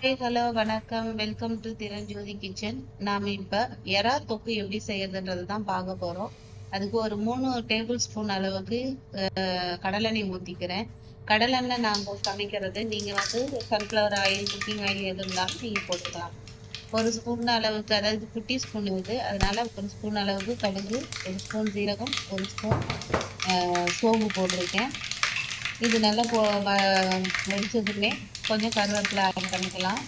Hi hello வணக்கம். Welcome to Thiranjothi kitchen. நாம இப்ப எறா தொக்கு எப்படி செய்யறதுன்றது தான் பார்க்க போறோம். அதுக்கு ஒரு 3 டேபிள் ஸ்பூன் அளவுக்கு கடலெண்ணெய் ஊத்திக்கிறேன். கடலெண்ணெய் நாங்க சமைக்கிறது, நீங்க வந்து சன்ஃப்ளவர் ஆயில், குக்கிங் ஆயில் எது இருந்தாலும் நீங்க போட்டுக்கலாம். ஒரு ஸ்பூன் அளவுக்கு, அதாவது குட்டி ஸ்பூன் இது, அதனால ஒரு ஸ்பூன் அளவுக்கு கடுகு, ஒரு ஸ்பூன் சீரகம், ஒரு ஸ்பூன் சோம்பு போட்டிருக்கேன். இது நல்லா வெடிச்சதுமே கொஞ்சம் கருவேப்பிலை ஆட் பண்ணிக்கலாம்.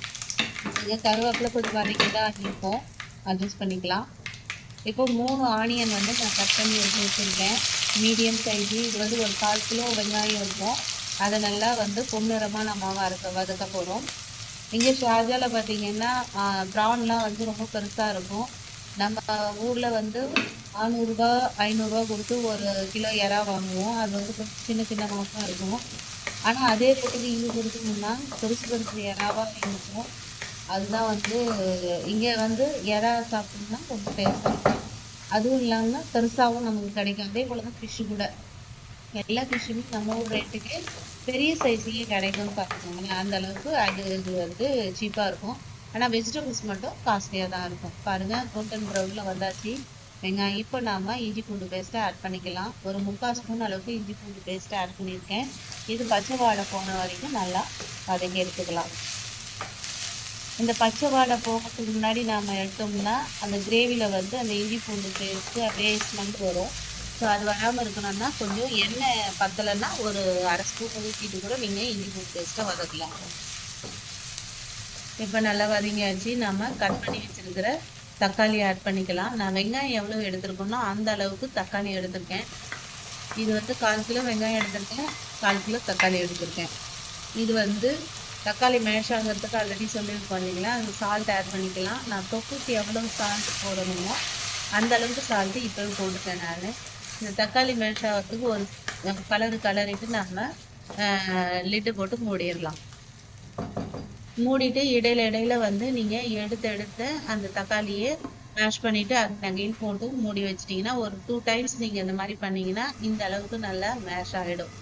இது கருவேப்பிலை கொஞ்சம் வதக்கிதான் இருக்கும், அட்ஜஸ்ட் பண்ணிக்கலாம். இப்போ 3 ஆனியன் வந்து நான் கட் பண்ணி எடுத்து வச்சுருக்கேன், மீடியம் சைஸு. இது வந்து ஒரு 1/4 கிலோ வெங்காயம் இருக்கும். அதை நல்லா வந்து பொன்னிறமாக நம்ம வதக்க போகிறோம். இங்கே ஷார்ஜாவில் பார்த்தீங்கன்னா ப்ரான்லாம் வந்து ரொம்ப பெருசாக இருக்கும். நம்ம ஊரில் வந்து 400 500 கொடுத்து ஒரு கிலோ இறா வாங்குவோம். அது வந்து கொஞ்சம் சின்ன சின்ன மாசம் இருக்கும். ஆனால் அதே ரேட்டுக்கு இங்கே கொடுத்தோம்னா பெருசு பெருசு இறாவாக இருக்கும். அதுதான் வந்து இங்கே வந்து இறா சாப்பிட்டோம்னா ரொம்ப டேஸ்டாக இருக்கும். அதுவும் இல்லாமல் பெருசாகவும் நமக்கு கிடைக்கும். அதே போல் தான் ஃபிஷ்ஷு கூட, எல்லா ஃபிஷ்ஷுமே நம்ம ஊர் ரேட்டுக்கு பெரிய சைஸ்லேயே கிடைக்கும்னு பார்த்துக்கோங்களேன். அந்த அளவுக்கு இது வந்து சீப்பாக இருக்கும். ஆனால் வெஜிடபிள்ஸ் மட்டும் காஸ்ட்லியாக தான் இருக்கும். பாருங்கள், கோல்டன் ப்ரௌனில் வந்தாச்சு வெங்காயம். இப்போ நாம் இஞ்சி பூண்டு பேஸ்ட்டை ஆட் பண்ணிக்கலாம். ஒரு 3/4 ஸ்பூன் அளவுக்கு இஞ்சி பூண்டு பேஸ்ட்டை ஆட் பண்ணியிருக்கேன். இது பச்சை வாடை போன வரைக்கும் நல்லா வதக்கி எடுத்துக்கலாம். இந்த பச்சை வாடை போகிறதுக்கு முன்னாடி நாம் எடுத்தோம்னா அந்த கிரேவியில் வந்து அந்த இஞ்சி பூண்டு பேஸ்ட்டு அப்படியே ஸ்மெல் வரும். ஸோ அது வராமல் இருக்கணும்னா கொஞ்சம் எண்ணெய் பத்தலைன்னா ஒரு 1/2 ஸ்பூன் ஊற்றிட்டு கூட நீங்கள் இஞ்சி பூண்டு பேஸ்ட்டை வதக்கலாம். இப்போ நல்லா வதங்கியாச்சு. நம்ம கட் பண்ணி வச்சுருக்கிற தக்காளி ஆட் பண்ணிக்கலாம். நான் வெங்காயம் எவ்வளோ எடுத்துருக்கோன்னா அந்த அளவுக்கு தக்காளி எடுத்திருக்கேன். இது வந்து 1/4 கிலோ வெங்காயம் எடுத்திருக்கேன், 1/4 கிலோ தக்காளி எடுத்திருக்கேன். இது வந்து தக்காளி மேஷ் ஆகிறதுக்கு ஆல்ரெடி சொல்லியிருக்கோம் இல்லைங்களா, அது சால்ட் ஆட் பண்ணிக்கலாம். நான் தொக்குக்கு எவ்வளோ சால்ட் போடணுமோ அந்த அளவுக்கு சால்ட்டு இப்போ போட்டுட்டேன் நான். இந்த தக்காளி மேஷ் ஆகிறதுக்கு ஒரு கலரிட்டு நம்ம லிட்டு போட்டு மூடிடலாம். மூடிட்டு இடையில வந்து நீங்கள் எடுத்து அந்த தக்காளியை மேஷ் பண்ணிவிட்டு அகைன் போட்டு மூடி வச்சிட்டிங்கன்னா ஒரு 2 டைம்ஸ் நீங்கள் இந்த மாதிரி பண்ணிங்கன்னா இந்த அளவுக்கு நல்லா மேஷ் ஆகிடும்.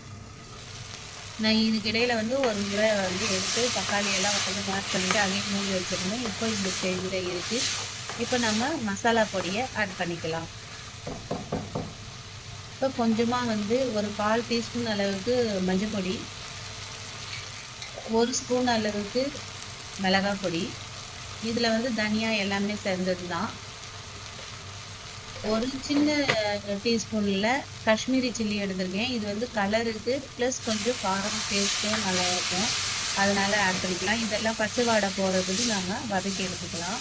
நான் இதுக்கு இடையில வந்து ஒரு முறை வந்து எடுத்து தக்காளியெல்லாம் வந்து மேஷ் பண்ணிவிட்டு அகைன் மூடி வச்சுருந்தேன். இப்போ இந்த ஸ்டேஜில் இருக்குது. இப்போ நம்ம மசாலா பொடியை ஆட் பண்ணிக்கலாம். இப்போ கொஞ்சமாக வந்து ஒரு 1/4 டீஸ்பூன் அளவுக்கு மஞ்சள் பொடி, 1 ஸ்பூன் அளவுக்கு மிளகாய் பொடி, இதில் வந்து தனியா எல்லாமே சேர்ந்தது தான். ஒரு சின்ன டீஸ்பூனில் காஷ்மீரி சில்லி எடுத்திருக்கேன். இது வந்து கலருக்கு ப்ளஸ் கொஞ்சம் காரம் டேஸ்ட்டும் நல்லா இருக்கும், அதனால ஆட் பண்ணிக்கலாம். இதெல்லாம் பச்சை வாடை போகிறதுக்கு நம்ம வதக்கி எடுத்துக்கலாம்.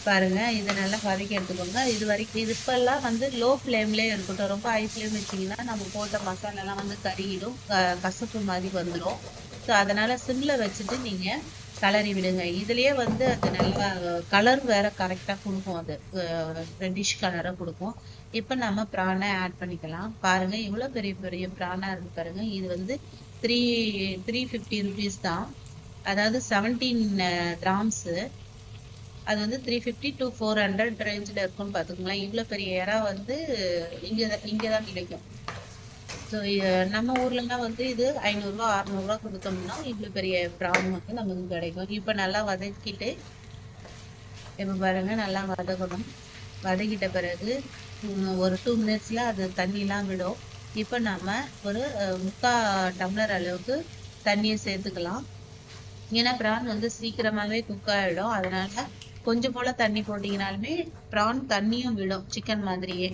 பாருங்கள், இதை நல்லா வதக்கி எடுத்துக்கோங்க. இது வரைக்கும் இது இப்போல்லாம் வந்து லோ ஃப்ளேம்லேயே இருக்கட்டும். ரொம்ப ஹை ஃப்ளேம் வச்சிங்கன்னா நம்ம போட்ட மசாலாலாம் வந்து கருகிடும், கசப்பு மாதிரி வந்துடும். ஸோ அதனால் சிம்மில் வச்சுட்டு நீங்கள் கலரி விடுங்க. இதுலேயே வந்து அது நல்லா கலர் வேறு கரெக்டாக கொடுக்கும், அது ரெட்டிஷ் கலரை கொடுக்கும். இப்போ நம்ம ப்ரானை ஆட் பண்ணிக்கலாம். பாருங்கள், இவ்வளோ பெரிய பெரிய ப்ரானாக இருக்குது பாருங்கள். இது வந்து 350 ருபீஸ் தான், அதாவது 17 கிராம்ஸு. அது வந்து 350 to 400 ரேஞ்சில் இருக்குன்னு பார்த்துக்கோங்களேன். இவ்வளோ பெரிய இறா வந்து இங்கே தான் கிடைக்கும். ஸோ நம்ம ஊர்லலாம் வந்து இது 500 600 கொடுத்தோம்னா இவ்வளோ பெரிய ப்ரான் வந்து நமக்கு கிடைக்கும். இப்போ நல்லா வதக்கிட்டு, இப்போ பாருங்கள் நல்லா வதக்கணும். வதக்கிட்ட பிறகு ஒரு 2 மினிட்ஸில் அது தண்ணிலாம் விடும். இப்போ நம்ம ஒரு 3/4 டம்ளர் அளவுக்கு தண்ணியை சேர்த்துக்கலாம். ஏன்னா ப்ரான் வந்து சீக்கிரமாகவே குக் ஆகிடும், அதனால் கொஞ்சம் போல் தண்ணி போட்டிங்கனாலுமே ப்ரான் தண்ணியும் விடும் சிக்கன் மாதிரியே.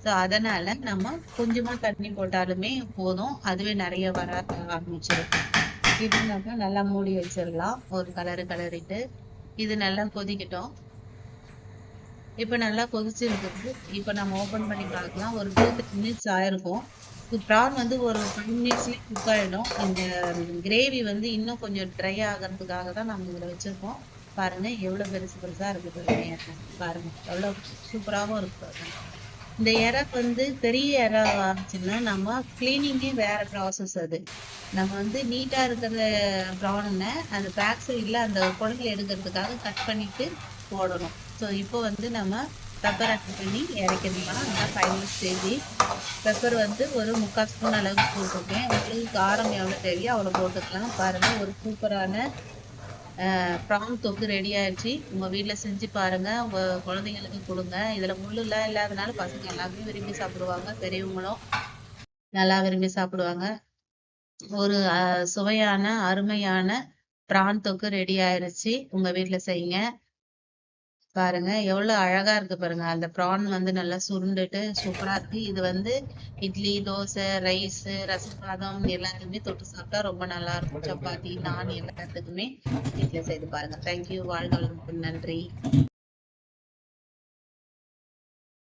ஸோ அதனால் நம்ம கொஞ்சமாக தண்ணி போட்டாலுமே போதும், அதுவே நிறைய வர ஆரம்பிச்சிடும். இது நம்ம நல்லா மூடி வச்சிடலாம். ஒரு கலரிட்டு இது நல்லா கொதிக்கட்டும். இப்போ நல்லா கொதிச்சிருக்குது. இப்போ நம்ம ஓப்பன் பண்ணி பார்க்கலாம். ஒரு 2-3 மினிட்ஸ் ஆயிருக்கும். ப்ரான் வந்து ஒரு 5 மினிட்ஸ்லேயே குக் ஆகிடும். இந்த கிரேவி வந்து இன்னும் கொஞ்சம் ட்ரை ஆகிறதுக்காக தான் நம்ம இதில் வச்சுருக்கோம். பாருங்கள், எவ்வளோ பெருசாக இருக்குது பாருங்கள், எவ்வளோ சூப்பராகவும் இருக்குது. இந்த இறா வந்து பெரிய இறா ஆச்சுன்னா நம்ம கிளீனிங்கே வேறு ப்ராசஸ். அது நம்ம வந்து நீட்டாக இருக்கிற ப்ரானை அந்த பேக் சைடில் அந்த குடல் எடுக்கிறதுக்காக கட் பண்ணிவிட்டு போடணும். ஸோ இப்போ வந்து நம்ம பெப்பர் ஆட் பண்ணி இறக்கிடலாம். அதுதான் ஃபைனல் ஸ்டேஜ். பெப்பர் வந்து ஒரு 3/4 ஸ்பூன் அளவுக்கு போட்டிருக்கேன். உங்களுக்கு காரம் எவ்வளோ தேவையோ அவ்வளோ போட்டுக்கலாம். பாருங்கள், ஒரு சூப்பரான ப்ரான் தொக்கு ரெடி ஆயிடுச்சு. உங்க வீட்ல செஞ்சு பாருங்க. உங்க குழந்தைங்களுக்கு கொடுங்க. இதுல முள்ளுலாம் இல்லாதனால பசங்க எல்லாமே விரும்பி சாப்பிடுவாங்க. பெரியவங்களும் நல்லா விரும்பி சாப்பிடுவாங்க. ஒரு சுவையான அருமையான ப்ரான் தொக்கு ரெடி ஆயிருச்சு. உங்க வீட்ல செய்யுங்க. பாருங்க எவ்வளவு அழகா இருக்கு பாருங்க. அந்த ப்ரான் வந்து நல்லா சுருண்டுட்டு சூப்பரா இருக்கு. இது வந்து இட்லி, தோசை, ரைஸ், ரசம் சாதம் எல்லாத்துக்குமே தொட்டு சாப்பிட்டா ரொம்ப நல்லா இருக்கும். சப்பாத்தி, நான் எல்லாத்துக்குமே வீட்ல செய்து பாருங்க. தேங்க்யூ. வாழ்க வளமுடன். நன்றி.